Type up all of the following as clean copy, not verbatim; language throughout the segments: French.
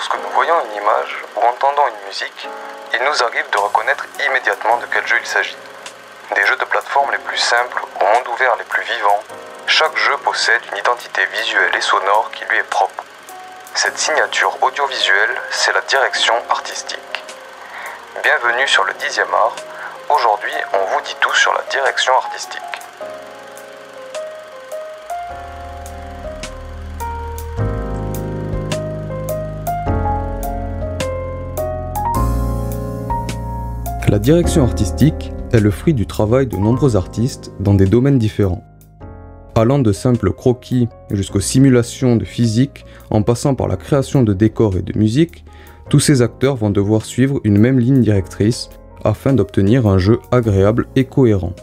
Lorsque nous voyons une image ou entendons une musique, il nous arrive de reconnaître immédiatement de quel jeu il s'agit. Des jeux de plateforme les plus simples aux mondes ouverts les plus vivants, chaque jeu possède une identité visuelle et sonore qui lui est propre. Cette signature audiovisuelle, c'est la direction artistique. Bienvenue sur le 10e art. Aujourd'hui, on vous dit tout sur la direction artistique. La direction artistique est le fruit du travail de nombreux artistes dans des domaines différents. Allant de simples croquis jusqu'aux simulations de physique, en passant par la création de décors et de musique, tous ces acteurs vont devoir suivre une même ligne directrice afin d'obtenir un jeu agréable et cohérent.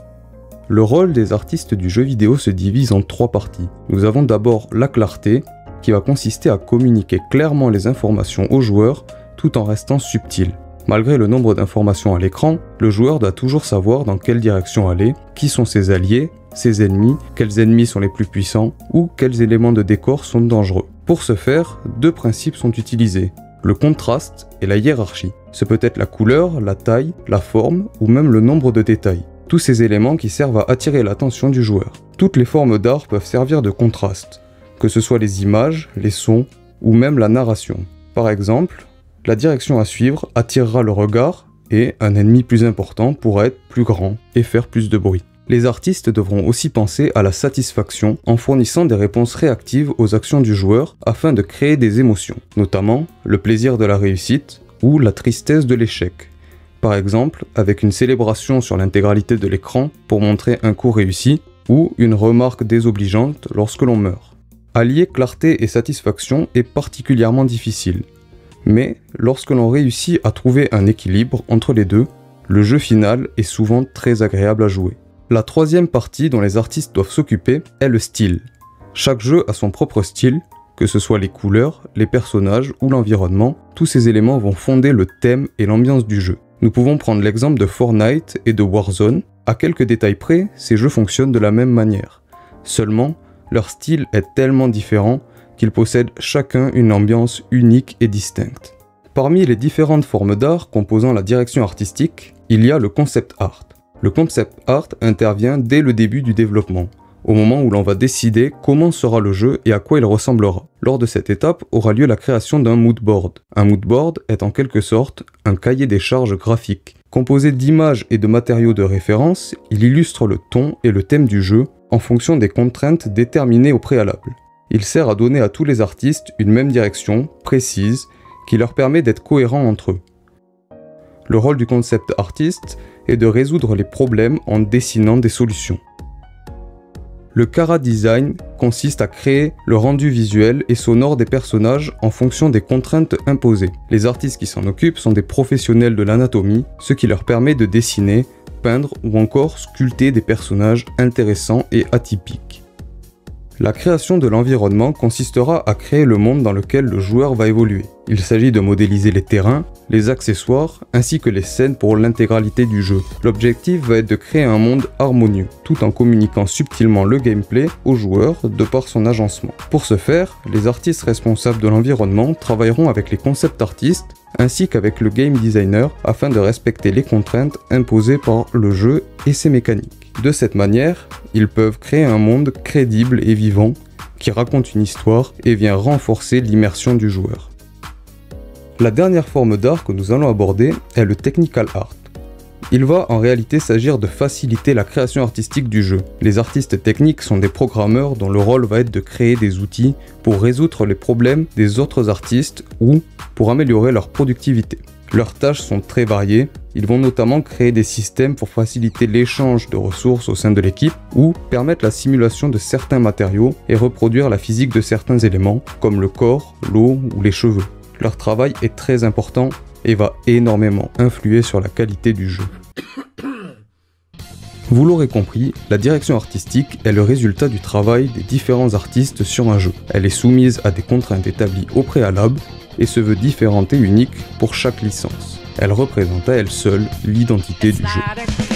Le rôle des artistes du jeu vidéo se divise en 3 parties. Nous avons d'abord la clarté, qui va consister à communiquer clairement les informations aux joueurs tout en restant subtil. Malgré le nombre d'informations à l'écran, le joueur doit toujours savoir dans quelle direction aller, qui sont ses alliés, ses ennemis, quels ennemis sont les plus puissants ou quels éléments de décor sont dangereux. Pour ce faire, 2 principes sont utilisés, le contraste et la hiérarchie. Ce peut être la couleur, la taille, la forme ou même le nombre de détails. Tous ces éléments qui servent à attirer l'attention du joueur. Toutes les formes d'art peuvent servir de contraste, que ce soit les images, les sons ou même la narration. Par exemple, la direction à suivre attirera le regard et un ennemi plus important pourra être plus grand et faire plus de bruit. Les artistes devront aussi penser à la satisfaction en fournissant des réponses réactives aux actions du joueur afin de créer des émotions, notamment le plaisir de la réussite ou la tristesse de l'échec. Par exemple, avec une célébration sur l'intégralité de l'écran pour montrer un coup réussi ou une remarque désobligeante lorsque l'on meurt. Allier clarté et satisfaction est particulièrement difficile. Mais lorsque l'on réussit à trouver un équilibre entre les deux, le jeu final est souvent très agréable à jouer. La 3e partie dont les artistes doivent s'occuper est le style. Chaque jeu a son propre style, que ce soit les couleurs, les personnages ou l'environnement, tous ces éléments vont fonder le thème et l'ambiance du jeu. Nous pouvons prendre l'exemple de Fortnite et de Warzone. À quelques détails près, ces jeux fonctionnent de la même manière. Seulement, leur style est tellement différent qu'ils possèdent chacun une ambiance unique et distincte. Parmi les différentes formes d'art composant la direction artistique, il y a le concept art. Le concept art intervient dès le début du développement, au moment où l'on va décider comment sera le jeu et à quoi il ressemblera. Lors de cette étape aura lieu la création d'un mood board. Un mood board est en quelque sorte un cahier des charges graphiques. Composé d'images et de matériaux de référence, il illustre le ton et le thème du jeu en fonction des contraintes déterminées au préalable. Il sert à donner à tous les artistes une même direction, précise, qui leur permet d'être cohérents entre eux. Le rôle du concept artiste est de résoudre les problèmes en dessinant des solutions. Le chara design consiste à créer le rendu visuel et sonore des personnages en fonction des contraintes imposées. Les artistes qui s'en occupent sont des professionnels de l'anatomie, ce qui leur permet de dessiner, peindre ou encore sculpter des personnages intéressants et atypiques. La création de l'environnement consistera à créer le monde dans lequel le joueur va évoluer. Il s'agit de modéliser les terrains, les accessoires, ainsi que les scènes pour l'intégralité du jeu. L'objectif va être de créer un monde harmonieux, tout en communiquant subtilement le gameplay au joueur de par son agencement. Pour ce faire, les artistes responsables de l'environnement travailleront avec les concept artistes ainsi qu'avec le game designer afin de respecter les contraintes imposées par le jeu et ses mécaniques. De cette manière, ils peuvent créer un monde crédible et vivant qui raconte une histoire et vient renforcer l'immersion du joueur. La dernière forme d'art que nous allons aborder est le technical art. Il va en réalité s'agir de faciliter la création artistique du jeu. Les artistes techniques sont des programmeurs dont le rôle va être de créer des outils pour résoudre les problèmes des autres artistes ou pour améliorer leur productivité. Leurs tâches sont très variées, ils vont notamment créer des systèmes pour faciliter l'échange de ressources au sein de l'équipe ou permettre la simulation de certains matériaux et reproduire la physique de certains éléments comme le corps, l'eau ou les cheveux. Leur travail est très important et va énormément influer sur la qualité du jeu. Vous l'aurez compris, la direction artistique est le résultat du travail des différents artistes sur un jeu. Elle est soumise à des contraintes établies au préalable et se veut différente et unique pour chaque licence. Elle représente à elle seule l'identité du jeu.